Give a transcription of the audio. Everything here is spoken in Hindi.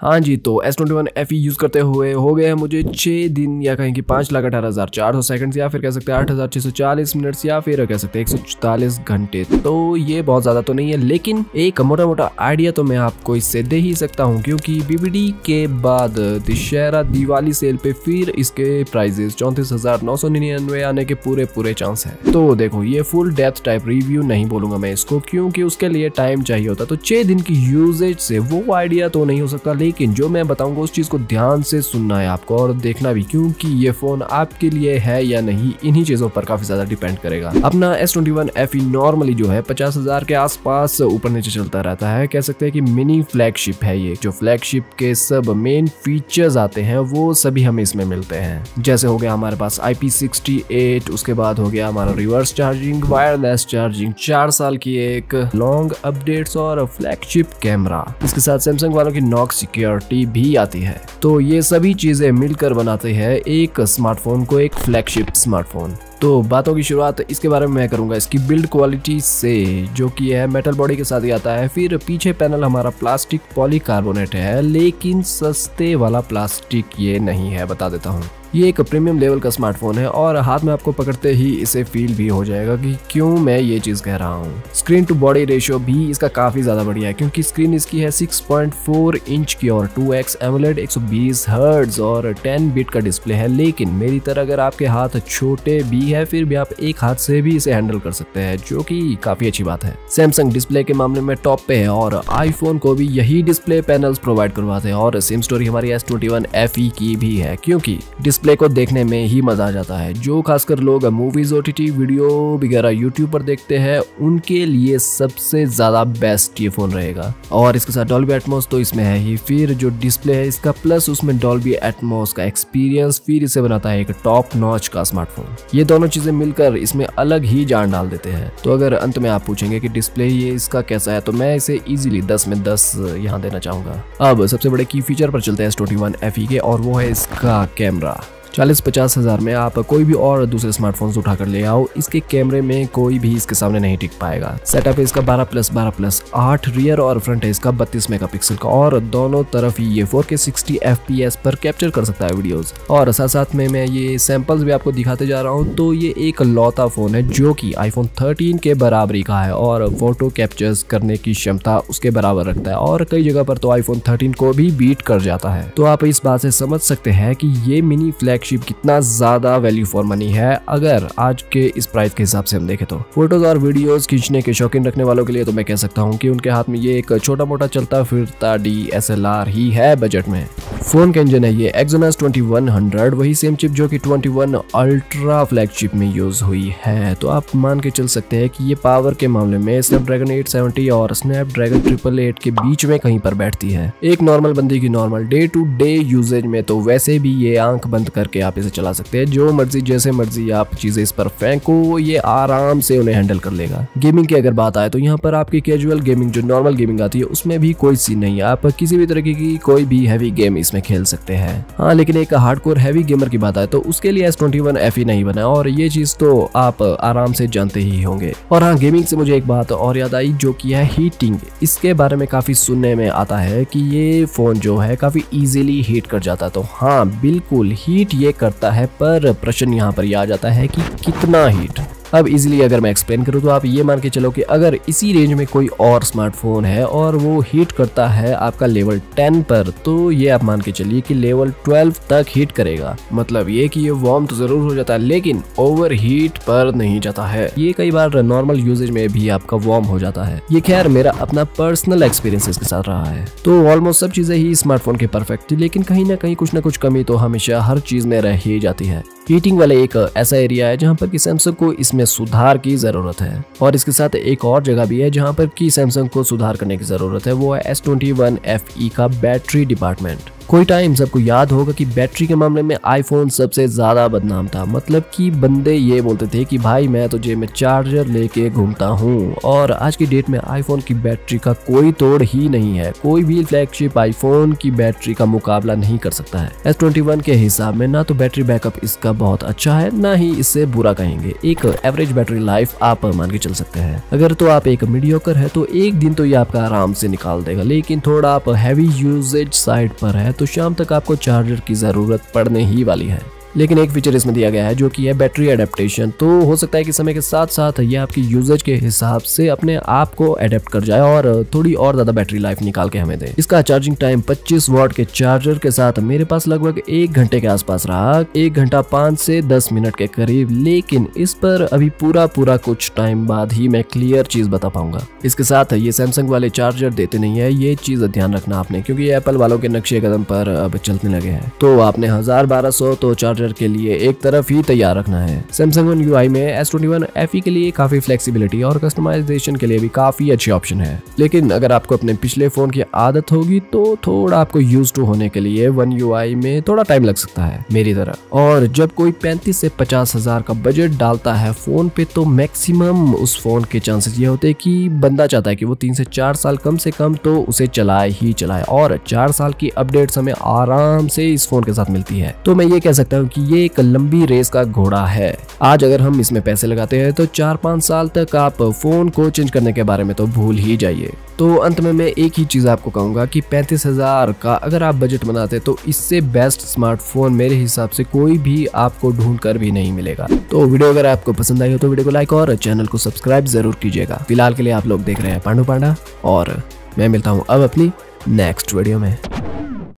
हाँ जी, तो S21 FE यूज़ करते हुए हो गए हैं मुझे 6 दिन या कहें कि 5,18,400 सेकंड्स या फिर कह सकते हैं 8,640 मिनट्स या फिर कह सकते हैं 144 घंटे। तो ये बहुत ज़्यादा तो नहीं है, लेकिन एक मोटा मोटा आइडिया तो मैं आपको इससे दे ही सकता हूँ, क्योंकि BBD के बाद दशहरा दिवाली सेल पे फिर इसके प्राइजेस 34,999 आने के पूरे चांस है। तो देखो, ये फुल डेप्थ टाइप रिव्यू नहीं बोलूंगा मैं इसको, क्योंकि उसके लिए टाइम चाहिए होता। तो 6 दिन की यूजेज से वो आइडिया तो नहीं हो सकता, लेकिन जो मैं बताऊंगा उस चीज को ध्यान से सुनना है आपको और देखना भी, क्योंकि ये फोन आपके लिए है या नहीं, इन्हीं चीजों पर काफी ज्यादा डिपेंड करेगा। अपना S21 FE नॉर्मली जो है 50,000 के आसपास ऊपर नीचे चलता रहता है। कह सकते हैं कि मिनी फ्लैगशिप है ये। जो फ्लैगशिप के सब मेन फीचर्स आते हैं वो सभी हमें इसमें मिलते हैं। जैसे हो गया हमारे पास IP68, उसके बाद हो गया हमारा रिवर्स चार्जिंग, वायरलेस चार्जिंग, 4 साल की एक लॉन्ग अपडेट्स और फ्लैगशिप कैमरा। इसके साथ सैमसंग वालों की नॉक्स सिक्योरिटी भी आती है। तो ये सभी चीजें मिलकर बनाते हैं एक स्मार्टफोन को एक फ्लैगशिप स्मार्टफोन। तो बातों की शुरुआत इसके बारे में मैं करूंगा इसकी बिल्ड क्वालिटी से, जो कि है मेटल बॉडी के साथ ही आता है। फिर पीछे पैनल हमारा प्लास्टिक पॉलीकार्बोनेट है, लेकिन सस्ते वाला प्लास्टिक ये नहीं है, बता देता हूँ। ये एक प्रीमियम लेवल का स्मार्टफोन है और हाथ में आपको पकड़ते ही इसे फील भी हो जाएगा कि क्यों मैं ये चीज कह रहा हूँ। स्क्रीन टू बॉडी रेशियो भी इसका काफी ज्यादा बढ़िया है, क्योंकि स्क्रीन इसकी है 6.4 इंच की और 2x एमोलेड 120 हर्ट्ज और 10 बिट का डिस्प्ले है। लेकिन मेरी तरह अगर आपके हाथ छोटे भी है, फिर भी आप एक हाथ से भी इसे हैंडल कर सकते हैं, जो कि काफी अच्छी बात है। सैमसंग डिस्प्ले के मामले में टॉप पे है और आईफोन को भी यही डिस्प्ले पैनल्स प्रोवाइड करवाते हैं। और सेम स्टोरी हमारी S21 FE की भी है, क्योंकि डिस्प्ले को देखने में ही मजा आ जाता है। जो खासकर लोग मूवीज OTT वीडियो वगैरह यूट्यूब पर देखते हैं, उनके लिए सबसे ज्यादा बेस्ट ये फोन रहेगा। और इसके साथ डॉल्बी एटमॉस तो इसमें है ही, फिर जो डिस्प्ले है इसका प्लस उसमें डॉल्बी एटमॉस का एक्सपीरियंस, फिर इसे बनाता है एक टॉप नॉच का स्मार्टफोन। ये दोनों चीजें मिलकर इसमें अलग ही जान डाल देते हैं। तो अगर अंत में आप पूछेंगे कि डिस्प्ले ये इसका कैसा है, तो मैं इसे इजीली 10 में 10 यहाँ देना चाहूंगा। अब सबसे बड़े की फीचर पर चलते हैं S21 FE के, और वो है इसका कैमरा। 40-50 हजार में आप कोई भी और दूसरे स्मार्टफोन्स उठाकर ले आओ, इसके कैमरे में कोई भी इसके सामने नहीं टिक पाएगा। सेटअप है इसका 12+12+8 रियर और फ्रंट है इसका 32 मेगापिक्सल का, और दोनों तरफ ही ये 4K 60 FPS पर कैप्चर कर सकता है वीडियोस। और साथ साथ में मैं ये सैंपल्स भी आपको दिखाते जा रहा हूँ। तो ये एक लौता फोन है जो कि iPhone 13 के बराबरी का है और फोटो कैप्चर्स करने की क्षमता उसके बराबर रखता है, और कई जगह पर तो iPhone 13 को भी बीट कर जाता है। तो आप इस बात से समझ सकते हैं कि ये मिनी फ्लैगशिप कितना ज्यादा वैल्यू फॉर मनी है अगर आज के इस प्राइस के हिसाब से हम देखें तो। फोटोज और वीडियोस खींचने के शौकीन रखने वालों के लिए तो मैं कह सकता हूं कि उनके हाथ में ये एक छोटा मोटा चलता फिरता DSLR ही है बजट में। फोन का इंजन है ये Exynos 2100, वही सेम चिप जो कि 21 अल्ट्रा फ्लैगशिप में यूज हुई है। तो आप मान के चल सकते हैं कि ये पावर के मामले में स्नैपड्रैगन 870 और स्नैपड्रैगन 888 के बीच में कहीं पर बैठती है। एक नॉर्मल बंदी की normal day to day usage में तो वैसे भी ये आंख बंद करके आप इसे चला सकते हैं। जो मर्जी जैसे मर्जी आप चीजें इस पर फेंको, ये आराम से उन्हें हैंडल कर लेगा। गेमिंग की अगर बात आए तो यहाँ पर आपकी कैजुअल गेमिंग जो नॉर्मल गेमिंग आती है उसमें भी कोई सीन नहीं है। आप किसी भी तरीके की कोई भी हैवी गेम इसमें खेल सकते हैं। हाँ, लेकिन एक हार्डकोर हैवी गेमर की बात आए तो उसके लिए S21 FE नहीं बना, और ये चीज तो आप आराम से जानते ही होंगे। और हाँ, गेमिंग से मुझे एक बात और याद आई, जो कि है हीटिंग। इसके बारे में काफी सुनने में आता है कि ये फोन जो है काफी इजीली हीट कर जाता है। तो हाँ, बिल्कुल हीट ये करता है, पर प्रश्न यहाँ पर यह आ जाता है कि कितना हीट। अब इजीली अगर मैं एक्सप्लेन करूँ तो आप ये मान के चलो कि अगर इसी रेंज में कोई और स्मार्टफोन है और वो हीट करता है आपका लेवल 10 पर, तो ये आप मान के चलिए कि लेवल 12 तक हीट करेगा। मतलब ये कि ये वार्म तो जरूर हो जाता है, लेकिन ओवर हीट पर नहीं जाता है। ये कई बार नॉर्मल यूजेज में भी आपका वार्म हो जाता है। ये खैर मेरा अपना पर्सनल एक्सपीरियंस इसके साथ रहा है। तो ऑलमोस्ट सब चीजें ही स्मार्टफोन के परफेक्ट थी, लेकिन कहीं ना कहीं कुछ ना कुछ कमी तो हमेशा हर चीज में रह ही जाती है। हीटिंग वाले एक ऐसा एरिया है जहाँ पर कि सैमसंग को इसमें सुधार की जरूरत है, और इसके साथ एक और जगह भी है जहाँ पर कि सैमसंग को सुधार करने की जरूरत है। वो है S21 FE का बैटरी डिपार्टमेंट। कोई टाइम सबको याद होगा कि बैटरी के मामले में आईफोन सबसे ज्यादा बदनाम था। मतलब कि बंदे ये बोलते थे कि भाई मैं तो जेब में चार्जर लेके घूमता हूँ, और आज की डेट में आईफोन की बैटरी का कोई तोड़ ही नहीं है। कोई भी फ्लैगशिप आईफोन की बैटरी का मुकाबला नहीं कर सकता है। S21 के हिसाब में ना तो बैटरी बैकअप इसका बहुत अच्छा है, ना ही इससे बुरा कहेंगे। एक एवरेज बैटरी लाइफ आप मान के चल सकते हैं। अगर तो आप एक मीडियोकर है तो एक दिन तो ये आपका आराम से निकाल देगा, लेकिन थोड़ा आप हैवी यूजेज साइड पर है तो शाम तक आपको चार्जर की जरूरत पड़ने ही वाली है। लेकिन एक फीचर इसमें दिया गया है जो कि है बैटरी एडेप्टेशन। तो हो सकता है कि समय के साथ साथ ये आपकी यूजेज के हिसाब से अपने आप को एडेप्ट कर जाए और थोड़ी और ज्यादा बैटरी लाइफ निकाल के हमें दे। इसका चार्जिंग टाइम 25 वॉट के चार्जर के साथ मेरे पास लगभग 1 घंटे के आसपास रहा, 1 घंटा 5 से 10 मिनट के करीब। लेकिन इस पर अभी पूरा कुछ टाइम बाद ही मैं क्लियर चीज बता पाऊंगा। इसके साथ ये सैमसंग वाले चार्जर देते नहीं है, ये चीज ध्यान रखना आपने, क्योंकि ये एप्पल वालों के नक्शे कदम पर अब चलने लगे हैं। तो आपने 1000-1200 तो चार्जर के लिए एक तरफ ही तैयार रखना है। सैमसंग वन UI में S21 FE के लिए काफी फ्लेक्सिबिलिटी और कस्टमाइजेशन के लिए भी काफी अच्छे ऑप्शन है। लेकिन अगर आपको अपने पिछले फोन की आदत होगी तो थोड़ा आपको यूज टू होने के लिए वन UI में थोड़ा टाइम लग सकता है मेरी तरह। और जब कोई 35 से 50 हजार का बजट डालता है फोन पे तो मैक्सिमम उस फोन के चांसेस ये होते हैं कि बंदा चाहता है कि वो 3 से 4 साल कम से कम तो उसे चलाए ही चलाए, और 4 साल की अपडेट्स हमें आराम से इस फोन के साथ मिलती है। तो मैं ये कह सकता हूँ कि ये एक लंबी रेस का घोड़ा है। आज अगर हम इसमें पैसे लगाते हैं तो 4-5 साल तक आप फोन को चेंज करने के बारे में तो भूल ही जाइए। तो अंत में मैं एक ही चीज आपको कहूंगा कि 35,000 का अगर आप बजट बनाते तो इससे बेस्ट स्मार्टफोन मेरे हिसाब से कोई भी आपको ढूंढ कर भी नहीं मिलेगा। तो वीडियो अगर आपको पसंद आई हो तो वीडियो को लाइक और चैनल को सब्सक्राइब जरूर कीजिएगा। फिलहाल के लिए आप लोग देख रहे हैं पांडू पांडा, और मैं मिलता हूँ अब अपनी नेक्स्ट वीडियो में।